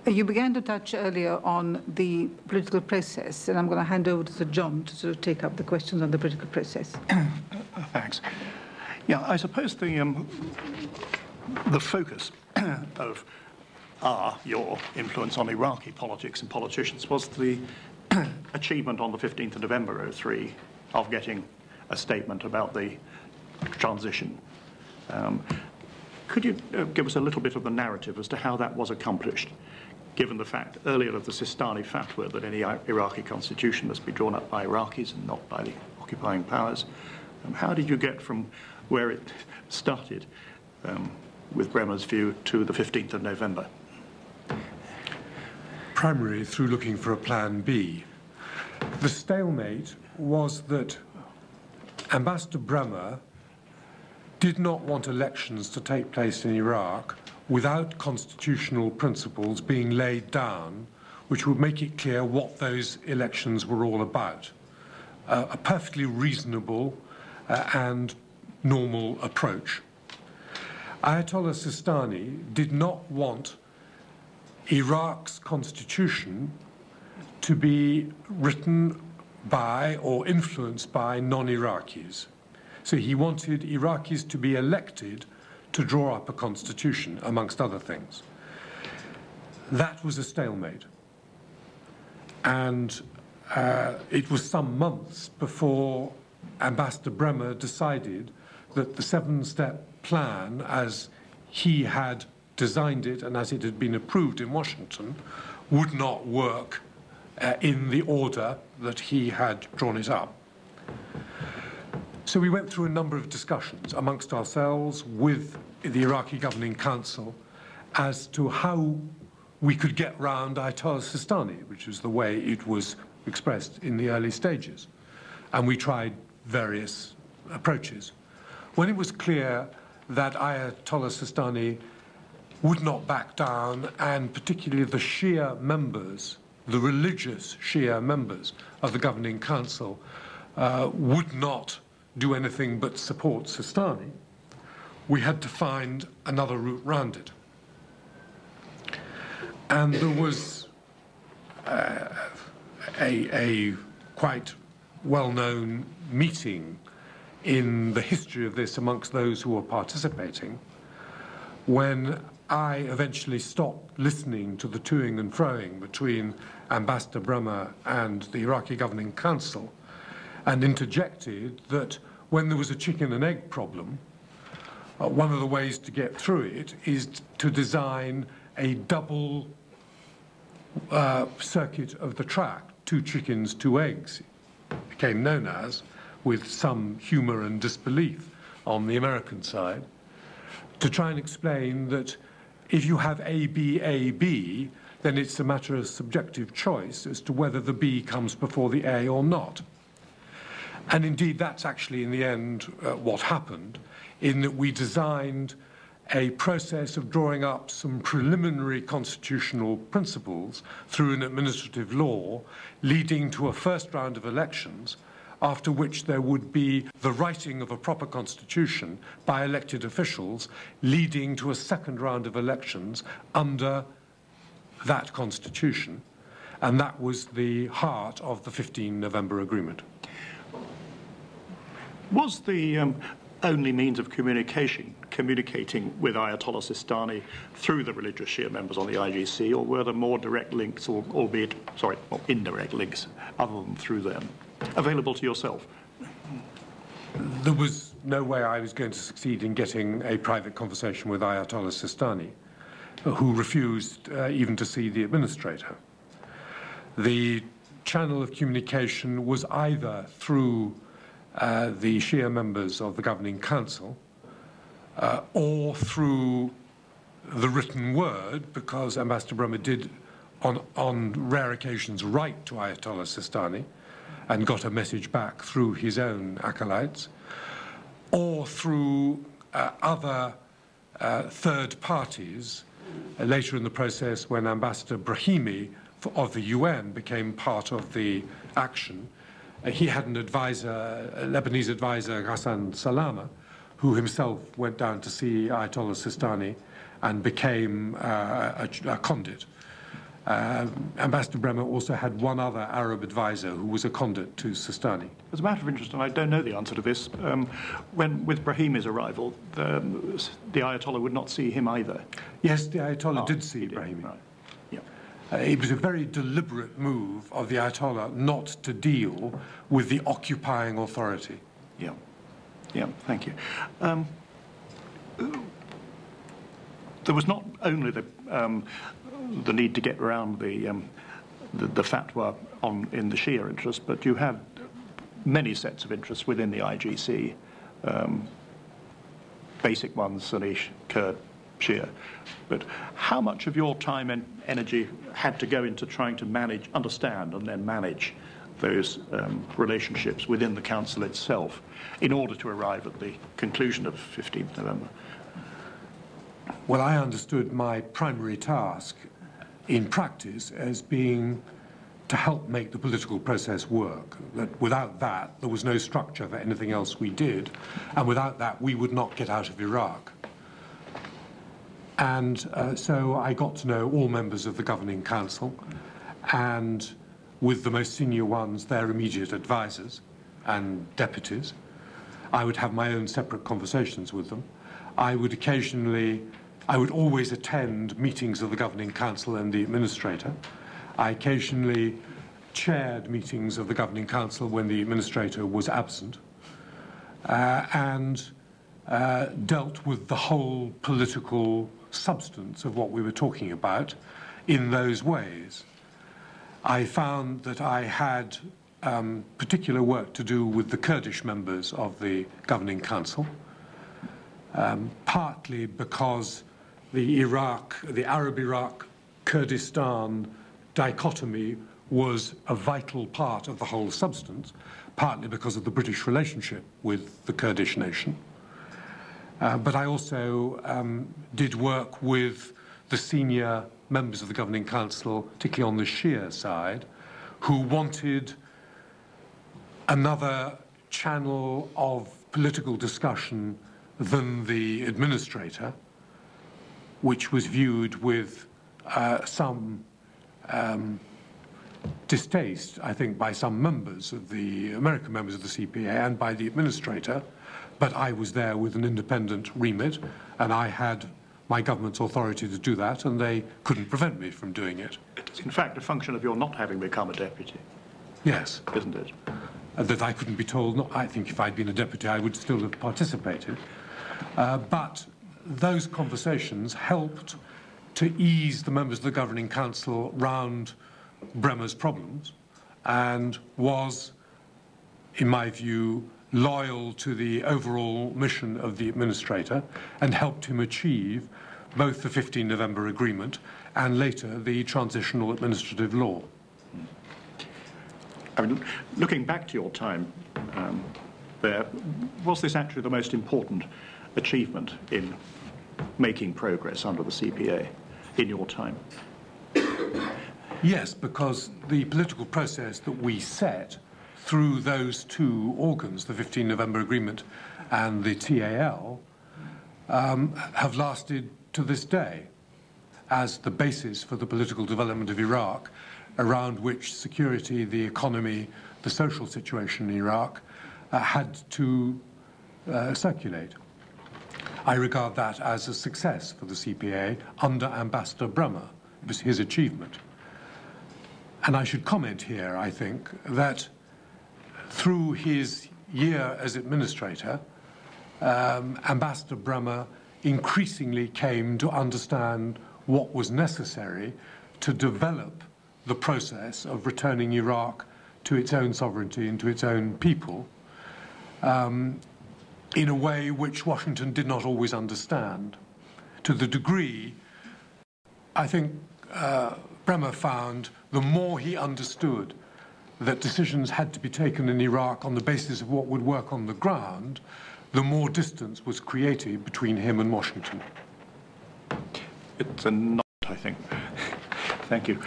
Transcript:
You began to touch earlier on the political process, and I'm going to hand over to Sir John to sort of take up the questions on the political process. Thanks. Yeah, I suppose the focus of your influence on Iraqi politics and politicians was the achievement on the 15th of November 2003 of getting a statement about the transition. Could you give us a little bit of the narrative as to how that was accomplished, given the fact earlier of the Sistani fatwa that any Iraqi constitution must be drawn up by Iraqis and not by the occupying powers? How did you get from where it started with Bremer's view to the 15th of November? Primarily through looking for a plan B. The stalemate was that Ambassador Bremer did not want elections to take place in Iraq without constitutional principles being laid down which would make it clear what those elections were all about. A perfectly reasonable and normal approach. Ayatollah Sistani did not want Iraq's constitution to be written by or influenced by non-Iraqis. So he wanted Iraqis to be elected to draw up a constitution, amongst other things. That was a stalemate. And it was some months before Ambassador Bremer decided that the seven-step plan, as he had designed it and as it had been approved in Washington, would not work in the order that he had drawn it up. So we went through a number of discussions amongst ourselves with the Iraqi Governing Council as to how we could get round Ayatollah Sistani, which was the way it was expressed in the early stages. And we tried various approaches. When it was clear that Ayatollah Sistani would not back down, and particularly the Shia members, the religious Shia members of the Governing Council, would not do anything but support Sistani, we had to find another route round it. And there was a quite well-known meeting in the history of this amongst those who were participating, when I eventually stopped listening to the toing and froing between Ambassador Bremer and the Iraqi Governing Council and interjected that when there was a chicken and egg problem, one of the ways to get through it is to design a double circuit of the track, 2 chickens, 2 eggs, it became known as, with some humor and disbelief on the American side, to try and explain that if you have A, B, then it's a matter of subjective choice as to whether the B comes before the A or not. And indeed, that's actually, in the end, what happened, in that we designed a process of drawing up some preliminary constitutional principles through an administrative law, leading to a first round of elections, after which there would be the writing of a proper constitution by elected officials, leading to a second round of elections under that constitution. And that was the heart of the 15 November agreement. Was the only means of communicating with Ayatollah Sistani through the religious Shia members on the IGC, or were there more direct links, or indirect links, other than through them, available to yourself? There was no way I was going to succeed in getting a private conversation with Ayatollah Sistani, who refused even to see the administrator. The channel of communication was either through the Shia members of the Governing Council, or through the written word, because Ambassador Bremer did, on rare occasions, write to Ayatollah Sistani and got a message back through his own acolytes, or through other third parties. Later in the process, when Ambassador Brahimi of the UN became part of the action, he had an advisor, a Lebanese advisor, Hassan Salama, who himself went down to see Ayatollah Sistani and became a conduit. Ambassador Bremer also had one other Arab advisor who was a conduit to Sistani. As a matter of interest, and I don't know the answer to this, when with Brahimi's arrival, the Ayatollah would not see him either. Yes, the Ayatollah did see He did, Brahimi. right. Yeah. It was a very deliberate move of the Ayatollah not to deal with the occupying authority. Yeah. Yeah, thank you. There was not only the need to get around the fatwa in the Shia interest, but you had many sets of interests within the IGC, basic ones, Sunni, Kurd, Shia. But how much of your time and energy had to go into trying to understand and then manage those relationships within the council itself in order to arrive at the conclusion of 15th November? Well, I understood my primary task in practice as being to help make the political process work. That without that, there was no structure for anything else we did, and without that, we would not get out of Iraq. And so I got to know all members of the governing council, and with the most senior ones, their immediate advisors and deputies. I would have my own separate conversations with them. I would always attend meetings of the governing council and the administrator. I occasionally chaired meetings of the governing council when the administrator was absent, and dealt with the whole political substance of what we were talking about in those ways. I found that I had particular work to do with the Kurdish members of the governing council, partly because the Arab-Iraq Kurdistan dichotomy was a vital part of the whole substance, partly because of the British relationship with the Kurdish nation. But I also did work with the senior members of the governing council, particularly on the Shia side, who wanted another channel of political discussion than the administrator, which was viewed with some distaste, I think, by some members of the American members of the CPA and by the administrator. But I was there with an independent remit, and I had my government's authority to do that, and they couldn't prevent me from doing it. It's in fact a function of your not having become a deputy. Yes. Isn't it? That I couldn't be told. No, I think if I'd been a deputy, I would still have participated. But those conversations helped to ease the members of the governing council round Bremer's problems, and was, in my view, loyal to the overall mission of the administrator, and helped him achieve both the 15 November agreement and later the transitional administrative law. I mean, looking back to your time there, was this actually the most important achievement in making progress under the CPA in your time? Yes, because the political process that we set through those two organs, the 15 November Agreement and the TAL, have lasted to this day as the basis for the political development of Iraq, around which security, the economy, the social situation in Iraq had to circulate. I regard that as a success for the CPA under Ambassador Bremer. It was his achievement. And I should comment here, I think, that through his year as administrator, Ambassador Bremer increasingly came to understand what was necessary to develop the process of returning Iraq to its own sovereignty and to its own people in a way which Washington did not always understand. To the degree, I think Bremer found the more he understood that decisions had to be taken in Iraq on the basis of what would work on the ground, the more distance was created between him and Washington. It's a nod, I think. Thank you.